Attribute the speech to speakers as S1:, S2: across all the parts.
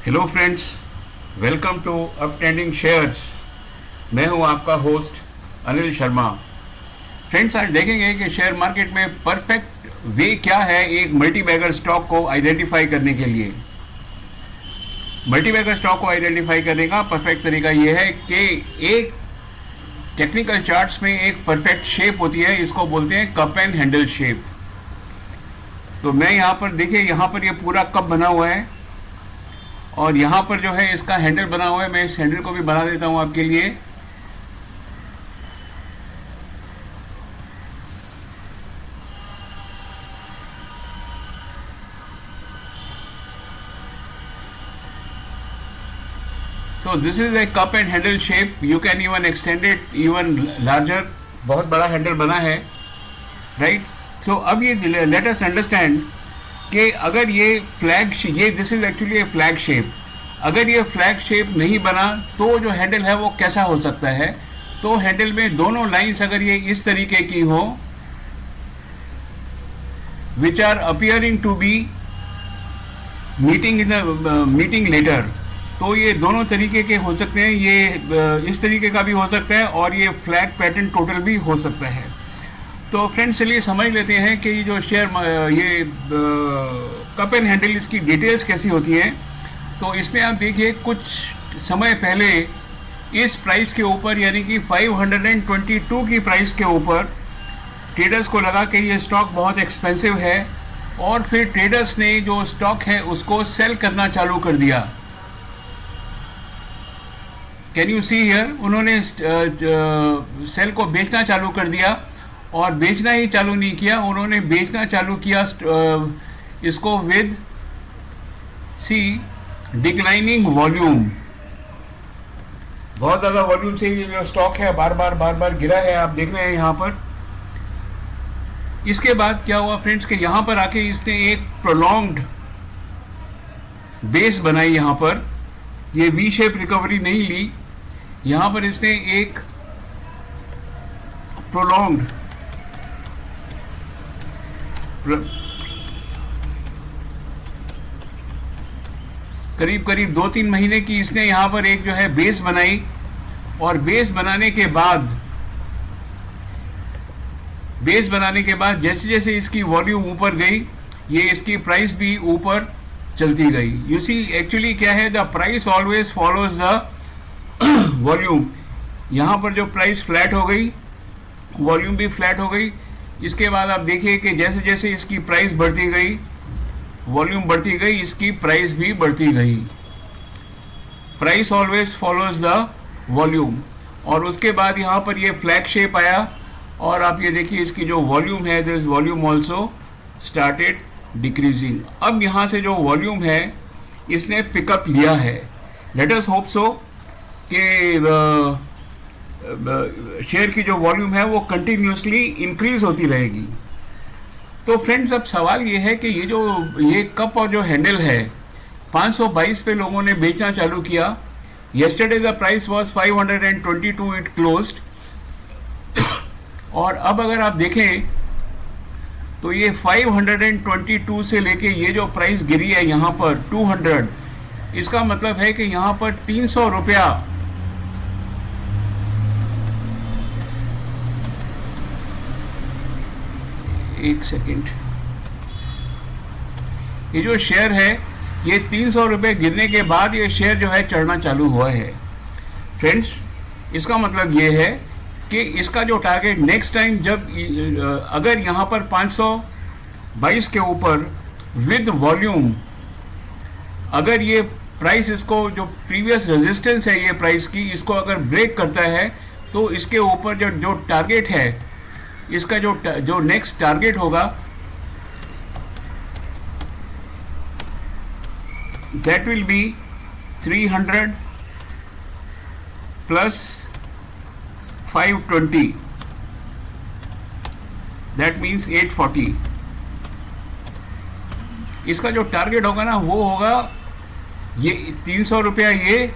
S1: Hello friends, welcome to up trending shares. मैं हूं आपका होस्ट अनिल शर्मा। फ्रेंड्स, आज देखेंगे कि शेयर मार्केट में परफेक्ट वे क्या है एक मल्टीबैगर स्टॉक को आइडेंटिफाई करने के लिए। मल्टीबैगर स्टॉक को आइडेंटिफाई करने का परफेक्ट तरीका यह है कि एक टेक्निकल चार्ट्स में एक परफेक्ट शेप होती है, इसको बोलते हैं कप एंड हैंडल शेप। तो मैं यहाँ पर देखिए, यहाँ पर ये पूरा कप बना हुआ है और यहाँ पर जो है इसका हैंडल बना हुआ है। मैं इस हैंडल को भी बना देता हूँ आपके लिए। So this is a cup and handle shape. You can even extend it even larger. बहुत बड़ा हैंडल बना है, राइट। सो अब ये लेट अस अंडरस्टैंड कि अगर ये this is actually A flag shape. अगर ये फ्लैग शेप नहीं बना तो जो हैंडल है वो कैसा हो सकता है। तो हैंडल में दोनों लाइंस अगर ये इस तरीके की हो, which are appearing to be meeting letter, तो ये दोनों तरीके के हो सकते हैं। ये इस तरीके का भी हो सकता है और ये फ्लैग पैटर्न टोटल भी हो सकता है। तो फ्रेंड्स, चलिए समझ लेते हैं कि जो शेयर ये कप एंड हैंडल, इसकी डिटेल्स कैसी होती हैं। तो इसमें आप देखिए, कुछ समय पहले इस प्राइस के ऊपर, यानी कि 522 की प्राइस के ऊपर ट्रेडर्स को लगा कि ये स्टॉक बहुत एक्सपेंसिव है और फिर ट्रेडर्स ने जो स्टॉक है उसको सेल करना चालू कर दिया। कैन यू सी हियर, उन्होंने सेल को बेचना चालू कर दिया। और बेचना ही चालू नहीं किया, उन्होंने बेचना चालू किया इसको विद डिक्लाइनिंग वॉल्यूम। बहुत ज़्यादा वॉल्यूम से ये जो स्टॉक है बार बार गिरा है, आप देख रहे हैं यहाँ पर। इसके बाद क्या हुआ फ्रेंड्स कि यहाँ पर आके इसने एक प्रोलॉन्ग्ड बेस बनाई। यहाँ पर ये वी शेप रिकवरी नहीं ली, यहाँ पर इसने एक प्रोलॉन्ग्ड करीब 2-3 महीने की इसने यहाँ पर एक जो है बेस बनाई। और बेस बनाने के बाद जैसे जैसे इसकी वॉल्यूम ऊपर गई, ये इसकी प्राइस भी ऊपर चलती गई। यू सी, एक्चुअली क्या है, the price always follows the volume. यहाँ पर जो प्राइस फ्लैट हो गई, वॉल्यूम भी फ्लैट हो गई। इसके बाद आप देखिए कि जैसे जैसे इसकी प्राइस बढ़ती गई, वॉल्यूम बढ़ती गई, इसकी प्राइस भी बढ़ती गई। Price always follows the volume. और उसके बाद यहाँ पर ये फ्लैग शेप आया और आप ये देखिए इसकी जो वॉल्यूम है, this volume also started decreasing. अब यहाँ से जो वॉल्यूम है इसने पिकअप लिया है। लेट अस होप सो कि शेयर की जो वॉल्यूम है वो कंटिन्यूसली इंक्रीज होती रहेगी। तो फ्रेंड्स, अब सवाल ये है कि ये कप और जो हैंडल है 522 पे लोगों ने बेचना चालू किया। Yesterday the price was 522, it closed. और अब अगर आप देखें तो ये 522 से लेके ये जो प्राइस गिरी है यहाँ पर 200, इसका मतलब है कि यहाँ पर 300 रुपया, एक सेकेंड, ये जो शेयर है ये 300 रुपये गिरने के बाद ये शेयर जो है चढ़ना चालू हुआ है। फ्रेंड्स, इसका मतलब ये है कि इसका जो टारगेट नेक्स्ट टाइम जब अगर यहाँ पर 522 के ऊपर विद वॉल्यूम, अगर ये प्राइस इसको जो प्रीवियस रेजिस्टेंस है ये प्राइस की, इसको अगर ब्रेक करता है तो इसके ऊपर जो टारगेट है, इसका जो नेक्स्ट टारगेट होगा, that will be 300 plus 520, that means 840। इसका जो टारगेट होगा ना वो होगा ये 300 रुपया, ये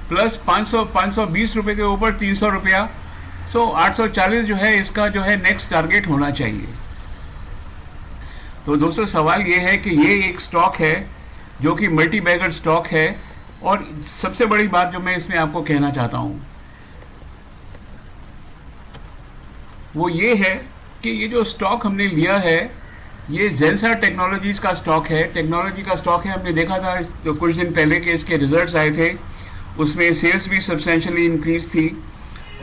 S1: प्लस 520 रुपये के ऊपर 300 रुपया। सो 840 जो है इसका जो है नेक्स्ट टारगेट होना चाहिए। तो दोस्तों, सवाल ये है कि ये एक स्टॉक है जो कि मल्टी बैगर स्टॉक है। और सबसे बड़ी बात जो मैं इसमें आपको कहना चाहता हूँ वो ये है कि ये जो स्टॉक हमने लिया है ये जेंसर टेक्नोलॉजीज का स्टॉक है, टेक्नोलॉजी का स्टॉक है। हमने देखा था जो कुछ दिन पहले के इसके रिजल्ट्स आए थे, उसमें सेल्स भी सब्सटेंशियली इंक्रीज थी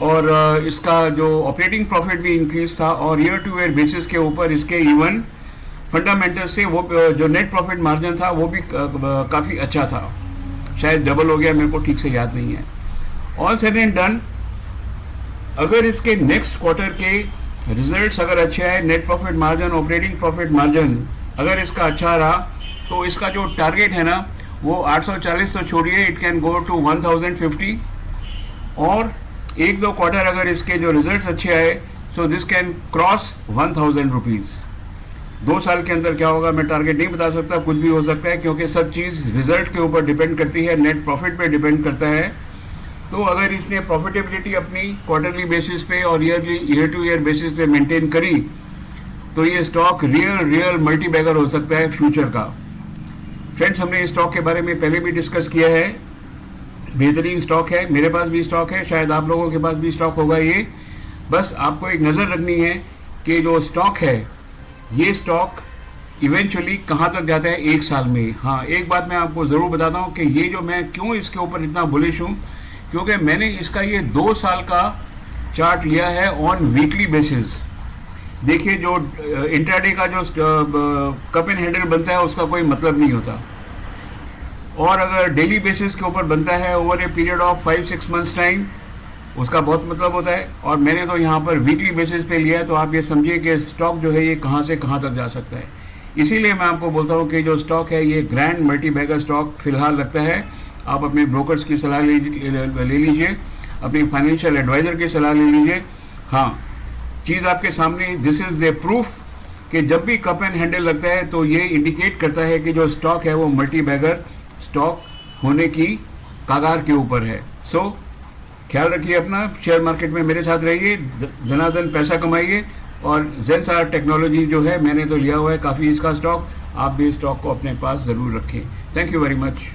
S1: और इसका जो ऑपरेटिंग प्रॉफिट भी इंक्रीज था और ईयर टू ईयर बेसिस के ऊपर इसके इवन फंडामेंटल से वो जो नेट प्रॉफिट मार्जिन था वो भी काफ़ी अच्छा था, शायद डबल हो गया, मेरे को ठीक से याद नहीं है। ऑल सेड एंड डन, अगर इसके नेक्स्ट क्वार्टर के रिजल्ट्स अगर अच्छे आए, net profit margin, operating profit margin अगर इसका अच्छा रहा तो इसका जो टारगेट है ना वो 840 तो छोड़िए, इट कैन गो टू 1050। और एक दो क्वार्टर अगर इसके जो रिजल्ट्स अच्छे आए so this can cross 1000 rupees. 2 साल के अंदर क्या होगा मैं टारगेट नहीं बता सकता, कुछ भी हो सकता है क्योंकि सब चीज़ रिजल्ट के ऊपर डिपेंड करती है, नेट प्रॉफिट पे डिपेंड करता है। तो अगर इसने प्रॉफिटेबिलिटी अपनी क्वार्टरली बेसिस पे और ईयर टू ईयर बेसिस पे मेंटेन करी तो ये स्टॉक रियल मल्टी बैगर हो सकता है फ्यूचर का। फ्रेंड्स, हमने इस स्टॉक के बारे में पहले भी डिस्कस किया है, बेहतरीन स्टॉक है, मेरे पास भी स्टॉक है, शायद आप लोगों के पास भी स्टॉक होगा। ये बस आपको एक नज़र रखनी है कि जो स्टॉक है ये स्टॉक इवेंचुअली कहाँ तक जाता है 1 साल में। हाँ, एक बात मैं आपको ज़रूर बताता हूँ कि ये जो मैं क्यों इसके ऊपर इतना बुलिश हूँ, क्योंकि मैंने इसका ये 2 साल का चार्ट लिया है ऑन वीकली बेसिस। देखिए, जो इंट्राडे का जो कप एंड हैंडल बनता है उसका कोई मतलब नहीं होता, और अगर डेली बेसिस के ऊपर बनता है over a period of 5-6 months time उसका बहुत मतलब होता है। और मैंने तो यहाँ पर वीकली बेसिस पे लिया है, तो आप ये समझिए कि स्टॉक जो है ये कहाँ से कहाँ तक जा सकता है। इसीलिए मैं आपको बोलता हूँ कि जो स्टॉक है ये ग्रैंड मल्टी बैगर स्टॉक फिलहाल लगता है। आप अपने ब्रोकर्स की सलाह ले लीजिए, अपनी फाइनेंशियल एडवाइज़र की सलाह ले लीजिए। हाँ, चीज़ आपके सामने, दिस इज़ द प्रूफ कि जब भी कप एंड हैंडल लगता है तो ये इंडिकेट करता है कि जो स्टॉक है वो मल्टी बैगर स्टॉक होने की कगार के ऊपर है। सो ख्याल रखिए अपना, शेयर मार्केट में मेरे साथ रहिए, धनाधन पैसा कमाइए। और जेंसर टेक्नोलॉजी जो है मैंने तो लिया हुआ है काफ़ी इसका स्टॉक, आप भी स्टॉक को अपने पास ज़रूर रखें। Thank you very much.